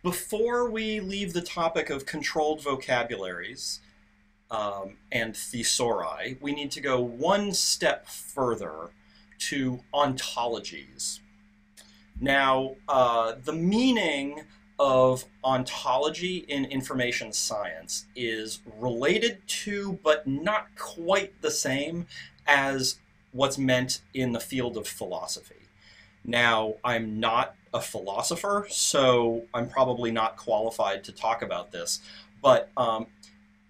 Before we leave the topic of controlled vocabularies and thesauri, we need to go one step further to ontologies. Now, the meaning of ontology in information science is related to, but not quite the same as what's meant in the field of philosophy. Now, I'm not a philosopher, so I'm probably not qualified to talk about this, but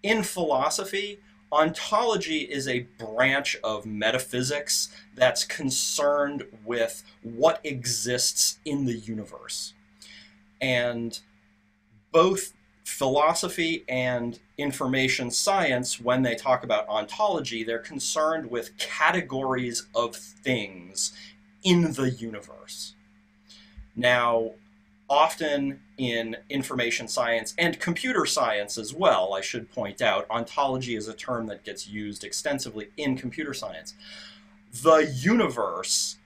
in philosophy, ontology is a branch of metaphysics that's concerned with what exists in the universe. And both philosophy and information science, when they talk about ontology, they're concerned with categories of things in the universe. Now, often in information science and computer science as well, I should point out, ontology is a term that gets used extensively in computer science. The universe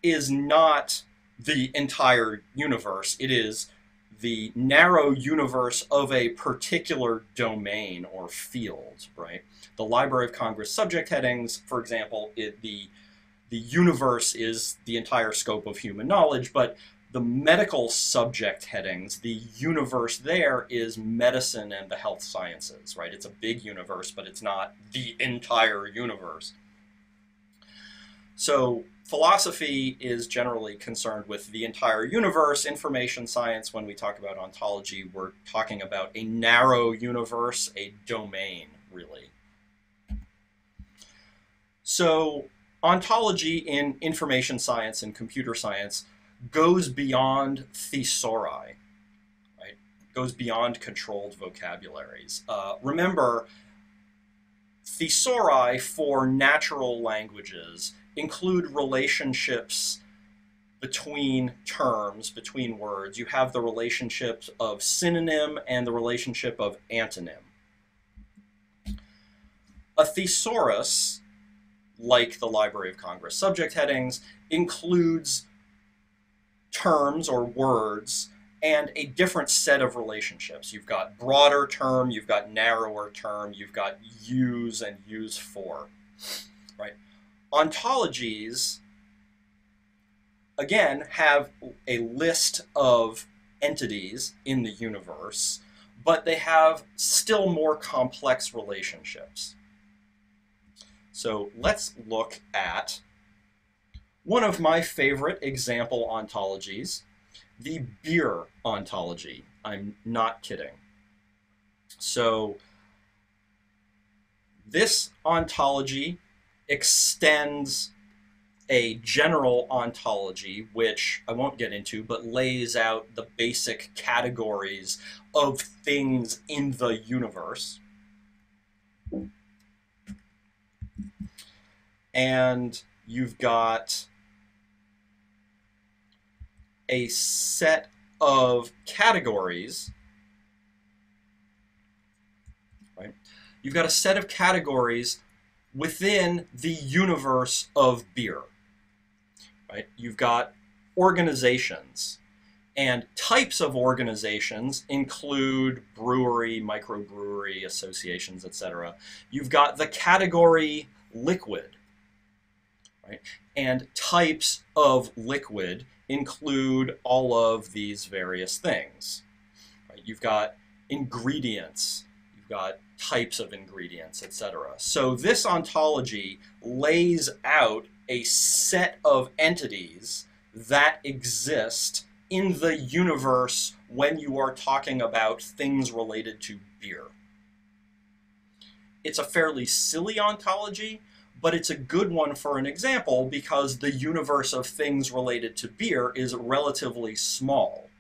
is not the entire universe. It is the narrow universe of a particular domain or field, right? The Library of Congress subject headings, for example, the universe is the entire scope of human knowledge, but the medical subject headings, the universe there is medicine and the health sciences, right? It's a big universe, but it's not the entire universe. So philosophy is generally concerned with the entire universe. Information science, when we talk about ontology, we're talking about a narrow universe, a domain, really. So ontology in information science and computer science goes beyond thesauri, right? Goes beyond controlled vocabularies. Remember, thesauri for natural languages include relationships between terms, between words. You have the relationship of synonym and the relationship of antonym. A thesaurus, like the Library of Congress subject headings, includes terms or words and a different set of relationships. You've got broader term, you've got narrower term, you've got use and use for, right? Ontologies, again, have a list of entities in the universe, but they have still more complex relationships. So let's look at one of my favorite example ontologies, the beer ontology. I'm not kidding. So this ontology extends a general ontology, which I won't get into, but lays out the basic categories of things in the universe. And you've got a set of categories, right? You've got a set of categories within the universe of beer, right? You've got organizations, and types of organizations include brewery, microbrewery, associations, etc. You've got the category liquid, right? And types of liquid include all of these various things, right? You've got ingredients, you've got types of ingredients, etc. So this ontology lays out a set of entities that exist in the universe when you are talking about things related to beer. It's a fairly silly ontology, but it's a good one for an example because the universe of things related to beer is relatively small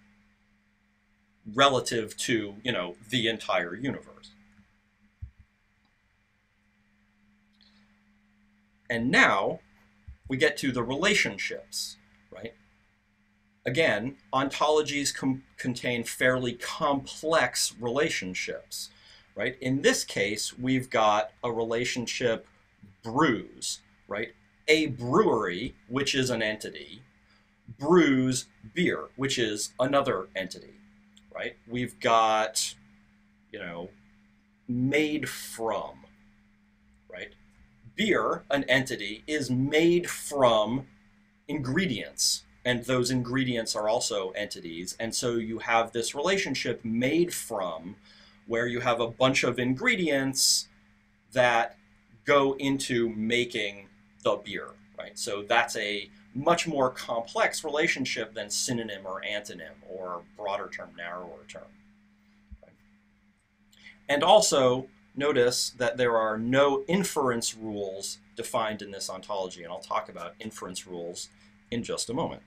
relative to, the entire universe. And now we get to the relationships, right? Again, ontologies contain fairly complex relationships, right? In this case, we've got a relationship brews, right? A brewery, which is an entity, brews beer, which is another entity, right? We've got, you know, made from, right? Beer, an entity, is made from ingredients, and those ingredients are also entities. And so you have this relationship made from, where you have a bunch of ingredients that go into making the beer, right? So that's a much more complex relationship than synonym or antonym or broader term, narrower term. Right? And also notice that there are no inference rules defined in this ontology, and I'll talk about inference rules in just a moment.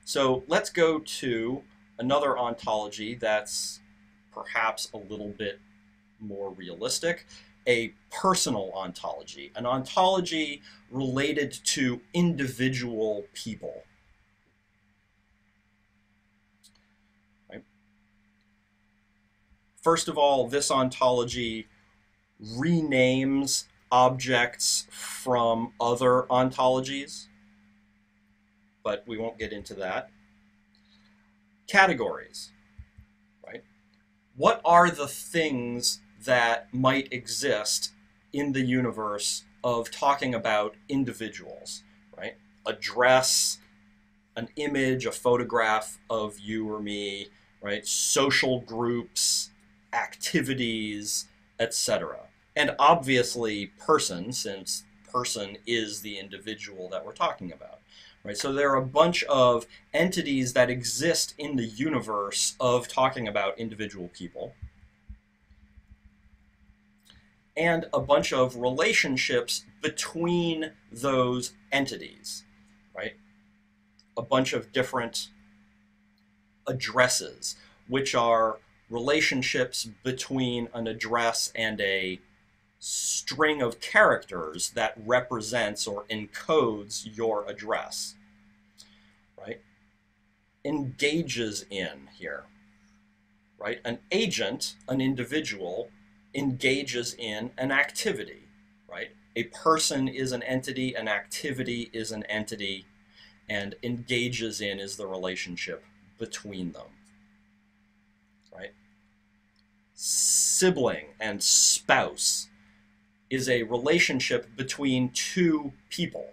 So let's go to another ontology that's perhaps a little bit more realistic, a personal ontology, an ontology related to individual people. Right? First of all, this ontology renames objects from other ontologies, but we won't get into that. Categories, right? What are the things that might exist in the universe of talking about individuals, right? A dress, an image, a photograph of you or me, right? Social groups, activities, etc. And obviously person, since person is the individual that we're talking about, right? So there are a bunch of entities that exist in the universe of talking about individual people, and a bunch of relationships between those entities, right? A bunch of different addresses, which are relationships between an address and a string of characters that represents or encodes your address, right? Engages in here, right? An agent, an individual, engages in an activity, right? A person is an entity, an activity is an entity, and engages in is the relationship between them, right? Sibling and spouse is a relationship between two people,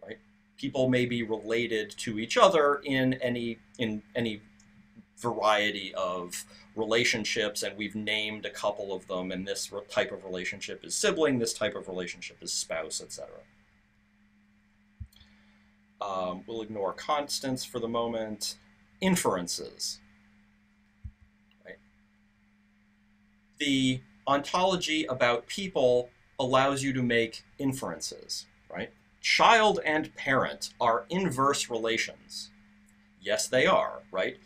right? People may be related to each other in any variety of relationships, and we've named a couple of them, and this type of relationship is sibling, this type of relationship is spouse, etc. We'll ignore constants for the moment. Inferences. Right? The ontology about people allows you to make inferences, right? Child and parent are inverse relations. Yes, they are, right?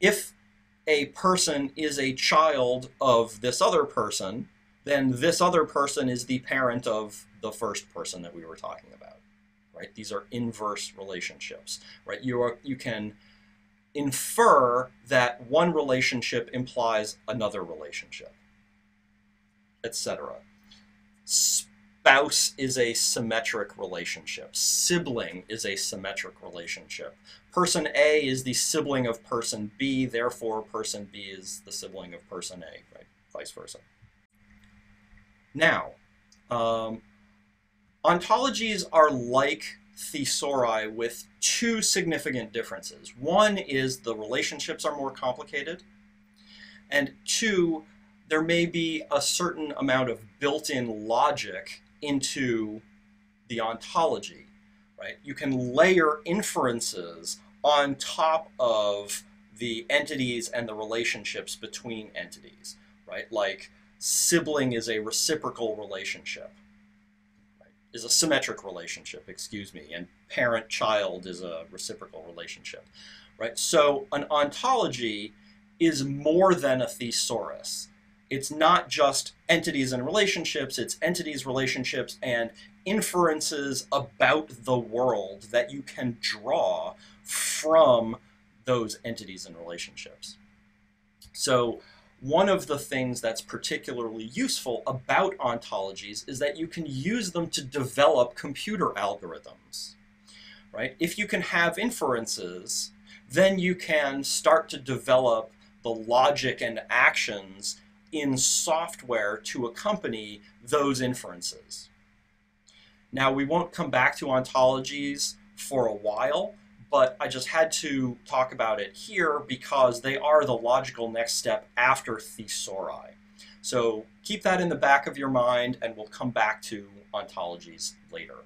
If a person is a child of this other person, then this other person is the parent of the first person that we were talking about, right? These are inverse relationships, right? You can infer that one relationship implies another relationship, etc. Spouse is a symmetric relationship. Sibling is a symmetric relationship. Person A is the sibling of person B, therefore person B is the sibling of person A, right? Vice versa. Now, ontologies are like thesauri with two significant differences. One is the relationships are more complicated, and two, there may be a certain amount of built-in logic into the ontology, right? You can layer inferences on top of the entities and the relationships between entities, right? Like sibling is a reciprocal relationship, right? Is a symmetric relationship, excuse me, and parent-child is a reciprocal relationship, right? So an ontology is more than a thesaurus. It's not just entities and relationships, it's entities, relationships, and inferences about the world that you can draw from those entities and relationships. So one of the things that's particularly useful about ontologies is that you can use them to develop computer algorithms, right? If you can have inferences, then you can start to develop the logic and actions in software to accompany those inferences. Now, we won't come back to ontologies for a while, but I just had to talk about it here because they are the logical next step after thesauri. So keep that in the back of your mind, and we'll come back to ontologies later.